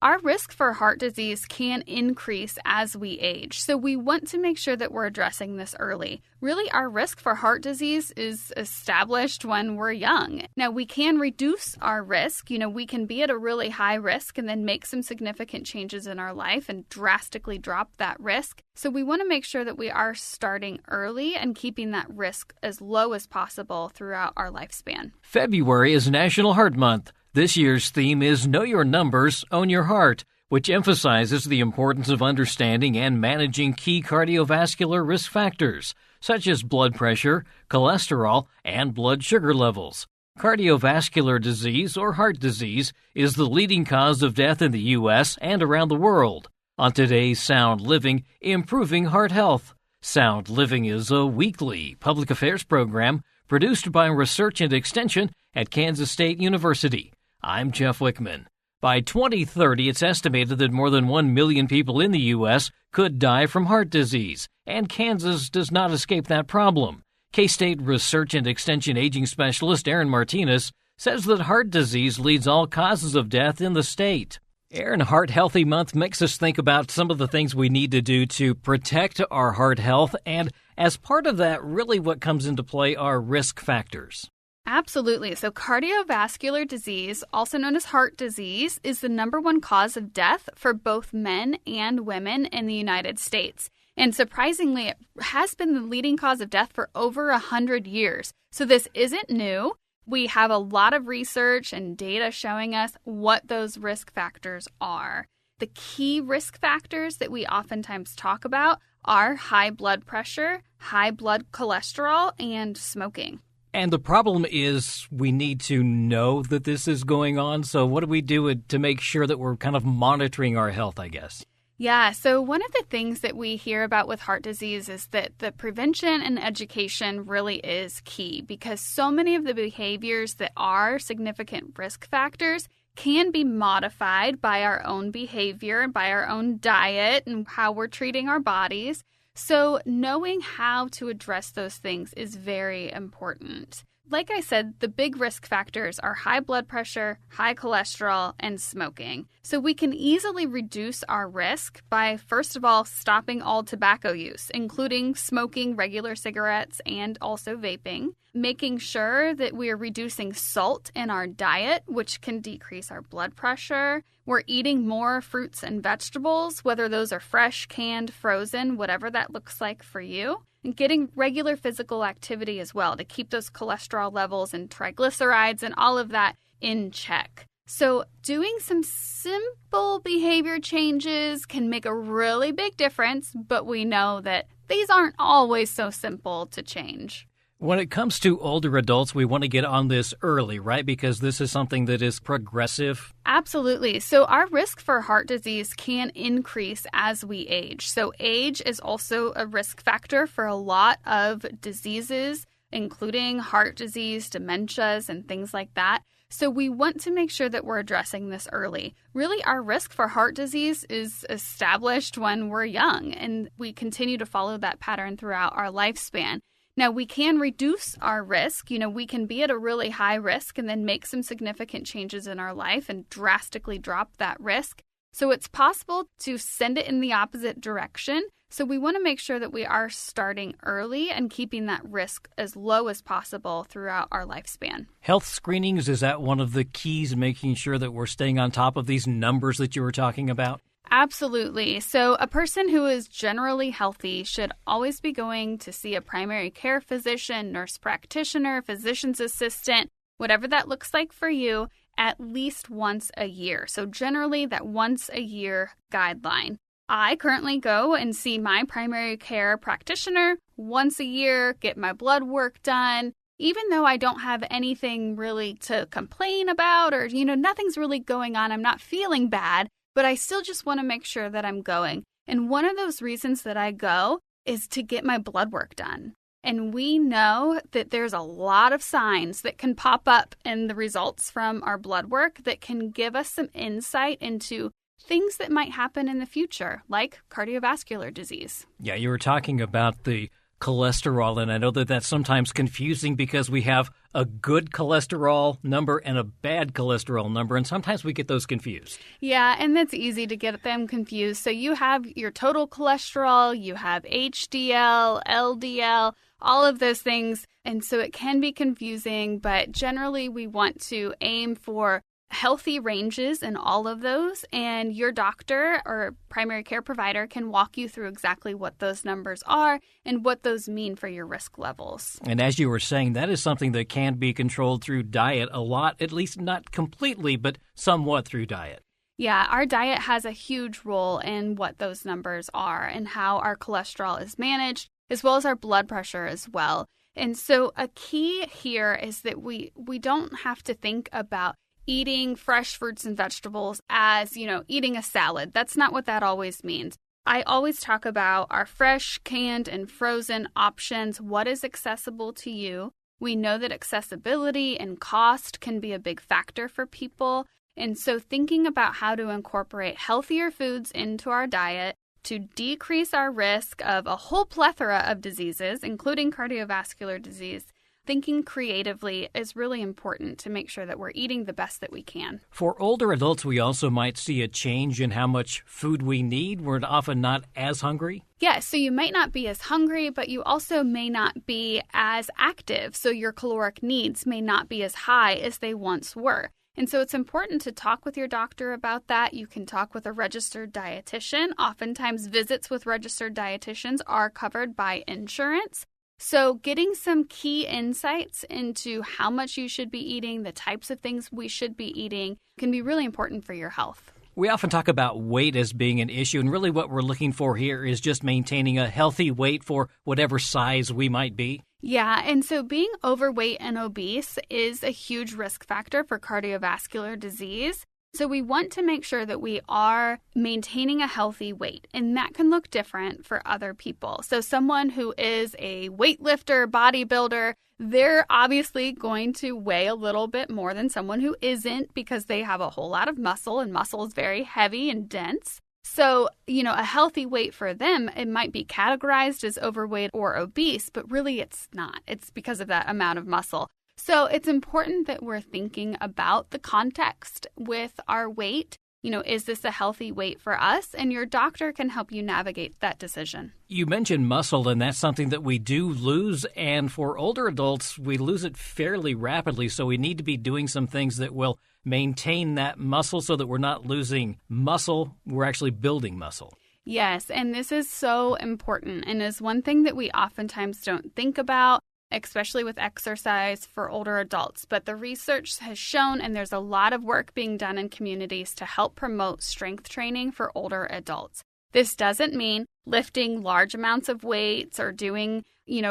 Our risk for heart disease can increase as we age, so we want to make sure that we're addressing this early. Really, our risk for heart disease is established when we're young. Now, we can reduce our risk. We can be at a really high risk and then make some significant changes in our life and drastically drop that risk. So we want to make sure that we are starting early and keeping that risk as low as possible throughout our lifespan. February is National Heart Month. This year's theme is Know Your Numbers, Own Your Heart, which emphasizes the importance of understanding and managing key cardiovascular risk factors, such as blood pressure, cholesterol, and blood sugar levels. Cardiovascular disease, or heart disease, is the leading cause of death in the U.S. and around the world. On today's Sound Living, Improving Heart Health. Sound Living is a weekly public affairs program produced by Research and Extension at Kansas State University. I'm Jeff Wichman. By 2030, it's estimated that more than 1 million people in the U.S. could die from heart disease, and Kansas does not escape that problem. K-State Research and Extension Aging Specialist Erin Martinez says that heart disease leads all causes of death in the state. Erin, Heart Healthy Month makes us think about some of the things we need to do to protect our heart health, and as part of that, really what comes into play are risk factors. Absolutely. So cardiovascular disease, also known as heart disease, is the number one cause of death for both men and women in the United States. And surprisingly, it has been the leading cause of death for over 100 years. So this isn't new. We have a lot of research and data showing us what those risk factors are. The key risk factors that we oftentimes talk about are high blood pressure, high blood cholesterol, and smoking. And the problem is we need to know that this is going on. So what do we do to make sure that we're kind of monitoring our health, I guess? Yeah, so one of the things that we hear about with heart disease is that the prevention and education really is key because so many of the behaviors that are significant risk factors can be modified by our own behavior and by our own diet and how we're treating our bodies. So knowing how to address those things is very important. Like I said, the big risk factors are high blood pressure, high cholesterol, and smoking. So we can easily reduce our risk by, first of all, stopping all tobacco use, including smoking regular cigarettes and also vaping, making sure that we are reducing salt in our diet, which can decrease our blood pressure. We're eating more fruits and vegetables, whether those are fresh, canned, frozen, whatever that looks like for you. And getting regular physical activity as well to keep those cholesterol levels and triglycerides and all of that in check. So doing some simple behavior changes can make a really big difference, but we know that these aren't always so simple to change. When it comes to older adults, we want to get on this early, right? Because this is something that is progressive. Absolutely. So our risk for heart disease can increase as we age. So age is also a risk factor for a lot of diseases, including heart disease, dementias, and things like that. So we want to make sure that we're addressing this early. Really, our risk for heart disease is established when we're young, and we continue to follow that pattern throughout our lifespan. Now, we can reduce our risk. We can be at a really high risk and then make some significant changes in our life and drastically drop that risk. So it's possible to send it in the opposite direction. So we want to make sure that we are starting early and keeping that risk as low as possible throughout our lifespan. Health screenings, is that one of the keys, making sure that we're staying on top of these numbers that you were talking about? Absolutely. So a person who is generally healthy should always be going to see a primary care physician, nurse practitioner, physician's assistant, whatever that looks like for you, at least once a year. So generally that once a year guideline. I currently go and see my primary care practitioner once a year, get my blood work done. Even though I don't have anything really to complain about or, nothing's really going on, I'm not feeling bad. But I still just want to make sure that I'm going. And one of those reasons that I go is to get my blood work done. And we know that there's a lot of signs that can pop up in the results from our blood work that can give us some insight into things that might happen in the future, like cardiovascular disease. Yeah, you were talking about the cholesterol, and I know that that's sometimes confusing because we have a good cholesterol number and a bad cholesterol number, and sometimes we get those confused. Yeah, and that's easy to get them confused. So you have your total cholesterol, you have HDL, LDL, all of those things, and so it can be confusing, but generally we want to aim for healthy ranges in all of those, and your doctor or primary care provider can walk you through exactly what those numbers are and what those mean for your risk levels. And as you were saying, that is something that can be controlled through diet a lot, at least not completely, but somewhat through diet. Yeah, our diet has a huge role in what those numbers are and how our cholesterol is managed, as well as our blood pressure as well. And so a key here is that we don't have to think about eating fresh fruits and vegetables as, eating a salad. That's not what that always means. I always talk about our fresh, canned, and frozen options. What is accessible to you? We know that accessibility and cost can be a big factor for people. And so thinking about how to incorporate healthier foods into our diet to decrease our risk of a whole plethora of diseases, including cardiovascular disease, thinking creatively is really important to make sure that we're eating the best that we can. For older adults, we also might see a change in how much food we need. We're often not as hungry. Yeah, so you might not be as hungry, but you also may not be as active. So your caloric needs may not be as high as they once were. And so it's important to talk with your doctor about that. You can talk with a registered dietitian. Oftentimes visits with registered dietitians are covered by insurance. So getting some key insights into how much you should be eating, the types of things we should be eating, can be really important for your health. We often talk about weight as being an issue, and really what we're looking for here is just maintaining a healthy weight for whatever size we might be. Yeah, and so being overweight and obese is a huge risk factor for cardiovascular disease. So we want to make sure that we are maintaining a healthy weight, and that can look different for other people. So someone who is a weightlifter, bodybuilder, they're obviously going to weigh a little bit more than someone who isn't because they have a whole lot of muscle, and muscle is very heavy and dense. So, a healthy weight for them, it might be categorized as overweight or obese, but really it's not. It's because of that amount of muscle. So it's important that we're thinking about the context with our weight. Is this a healthy weight for us? And your doctor can help you navigate that decision. You mentioned muscle, and that's something that we do lose. And for older adults, we lose it fairly rapidly. So we need to be doing some things that will maintain that muscle so that we're not losing muscle. We're actually building muscle. Yes, and this is so important and is one thing that we oftentimes don't think about, especially with exercise for older adults. But the research has shown, and there's a lot of work being done in communities to help promote strength training for older adults. This doesn't mean lifting large amounts of weights or doing,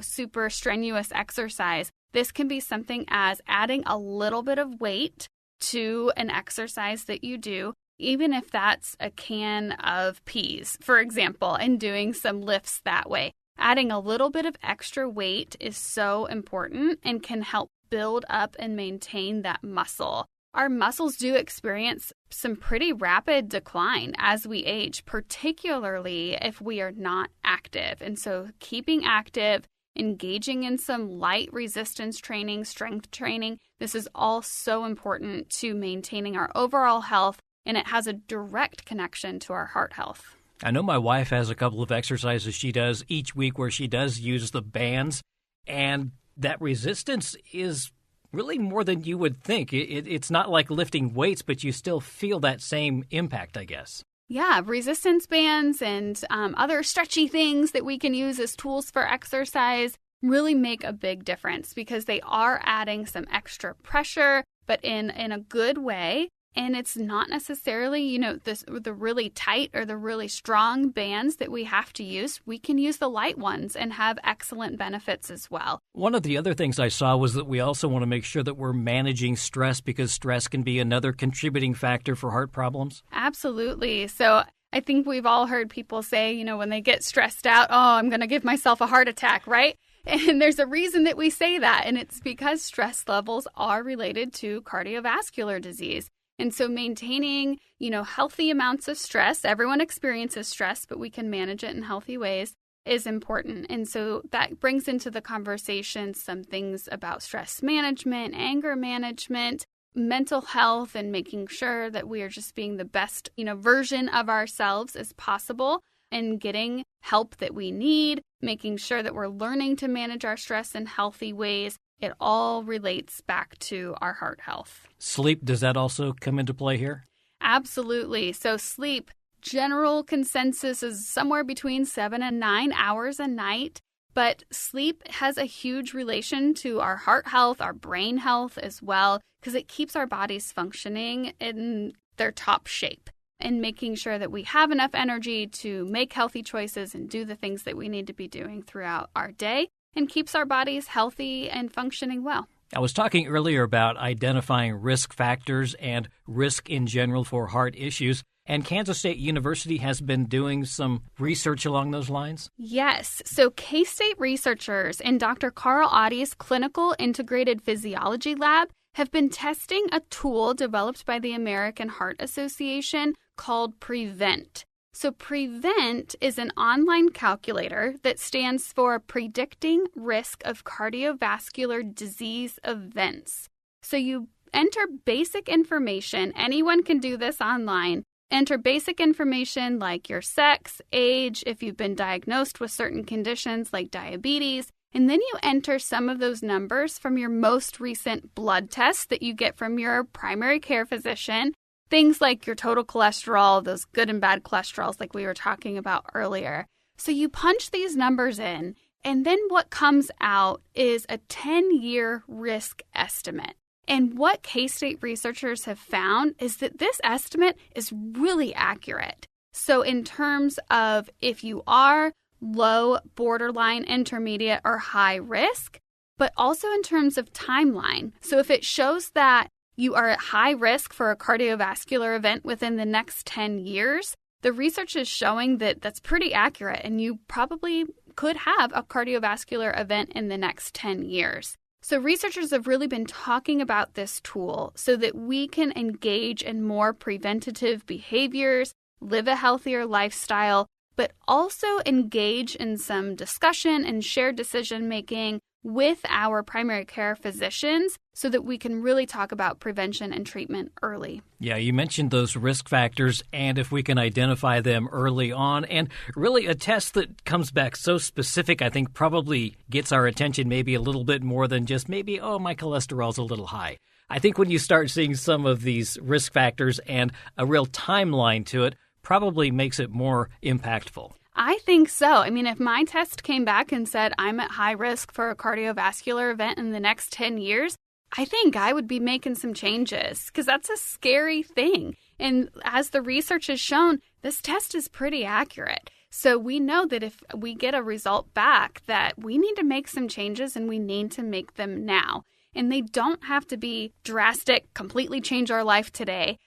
super strenuous exercise. This can be something as adding a little bit of weight to an exercise that you do, even if that's a can of peas, for example, and doing some lifts that way. Adding a little bit of extra weight is so important and can help build up and maintain that muscle. Our muscles do experience some pretty rapid decline as we age, particularly if we are not active. And so keeping active, engaging in some light resistance training, strength training, this is all so important to maintaining our overall health, and it has a direct connection to our heart health. I know my wife has a couple of exercises she does each week where she does use the bands, and that resistance is really more than you would think. It's not like lifting weights, but you still feel that same impact, I guess. Yeah, resistance bands and other stretchy things that we can use as tools for exercise really make a big difference because they are adding some extra pressure, but in a good way. And it's not necessarily, the really tight or the really strong bands that we have to use. We can use the light ones and have excellent benefits as well. One of the other things I saw was that we also want to make sure that we're managing stress because stress can be another contributing factor for heart problems. Absolutely. So I think we've all heard people say, when they get stressed out, I'm going to give myself a heart attack, right? And there's a reason that we say that, and it's because stress levels are related to cardiovascular disease. And so maintaining, healthy amounts of stress, everyone experiences stress, but we can manage it in healthy ways, is important. And so that brings into the conversation some things about stress management, anger management, mental health, and making sure that we are just being the best, version of ourselves as possible and getting help that we need, making sure that we're learning to manage our stress in healthy ways. It all relates back to our heart health. Sleep, does that also come into play here? Absolutely. So sleep, general consensus is somewhere between 7 and 9 hours a night. But sleep has a huge relation to our heart health, our brain health as well, because it keeps our bodies functioning in their top shape and making sure that we have enough energy to make healthy choices and do the things that we need to be doing throughout our day and keeps our bodies healthy and functioning well. I was talking earlier about identifying risk factors and risk in general for heart issues. And Kansas State University has been doing some research along those lines? Yes. So K-State researchers in Dr. Carl Ottie's Clinical Integrated Physiology Lab have been testing a tool developed by the American Heart Association called Prevent. So Prevent is an online calculator that stands for Predicting Risk of Cardiovascular Disease Events. So you enter basic information. Anyone can do this online. Enter basic information like your sex, age, if you've been diagnosed with certain conditions like diabetes, and then you enter some of those numbers from your most recent blood test that you get from your primary care physician, things like your total cholesterol, those good and bad cholesterols like we were talking about earlier. So you punch these numbers in, and then what comes out is a 10-year risk estimate. And what K-State researchers have found is that this estimate is really accurate. So in terms of if you are low, borderline, intermediate, or high risk, but also in terms of timeline. So if it shows that you are at high risk for a cardiovascular event within the next 10 years, the research is showing that that's pretty accurate, and you probably could have a cardiovascular event in the next 10 years. So researchers have really been talking about this tool so that we can engage in more preventative behaviors, live a healthier lifestyle, but also engage in some discussion and shared decision-making with our primary care physicians so that we can really talk about prevention and treatment early. Yeah, you mentioned those risk factors, and if we can identify them early on, and really a test that comes back so specific, I think probably gets our attention maybe a little bit more than just maybe, my cholesterol's a little high. I think when you start seeing some of these risk factors and a real timeline to it, probably makes it more impactful. I think so. I mean, if my test came back and said I'm at high risk for a cardiovascular event in the next 10 years, I think I would be making some changes because that's a scary thing. And as the research has shown, this test is pretty accurate. So we know that if we get a result back that we need to make some changes and we need to make them now. And they don't have to be drastic, completely change our life today.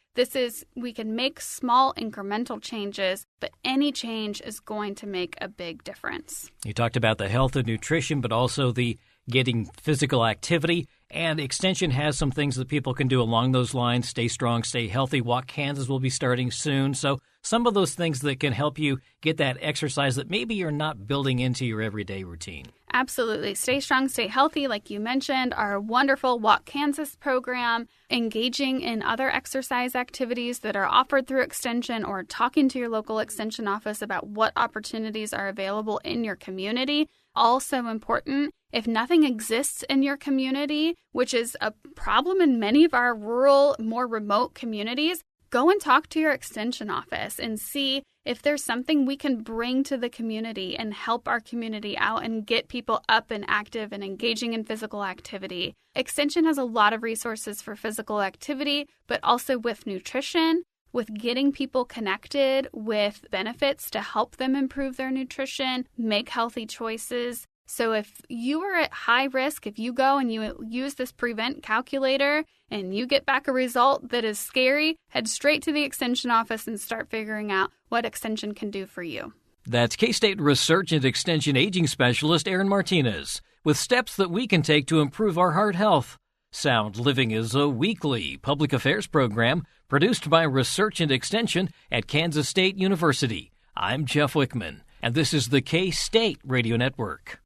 We can make small incremental changes, but any change is going to make a big difference. You talked about the health and nutrition, but also the getting physical activity. And Extension has some things that people can do along those lines. Stay strong, stay healthy. Walk Kansas will be starting soon. So some of those things that can help you get that exercise that maybe you're not building into your everyday routine. Absolutely. Stay strong, stay healthy, like you mentioned, our wonderful Walk Kansas program, engaging in other exercise activities that are offered through Extension, or talking to your local Extension office about what opportunities are available in your community. Also important, if nothing exists in your community, which is a problem in many of our rural, more remote communities, go and talk to your Extension office and see if there's something we can bring to the community and help our community out and get people up and active and engaging in physical activity. Extension has a lot of resources for physical activity, but also with nutrition, with getting people connected with benefits to help them improve their nutrition, make healthy choices. So if you are at high risk, if you go and you use this Prevent calculator and you get back a result that is scary, head straight to the Extension office and start figuring out what Extension can do for you. That's K-State Research and Extension Aging Specialist Erin Martinez with steps that we can take to improve our heart health. Sound Living is a weekly public affairs program produced by Research and Extension at Kansas State University. I'm Jeff Wichman. And this is the K-State Radio Network.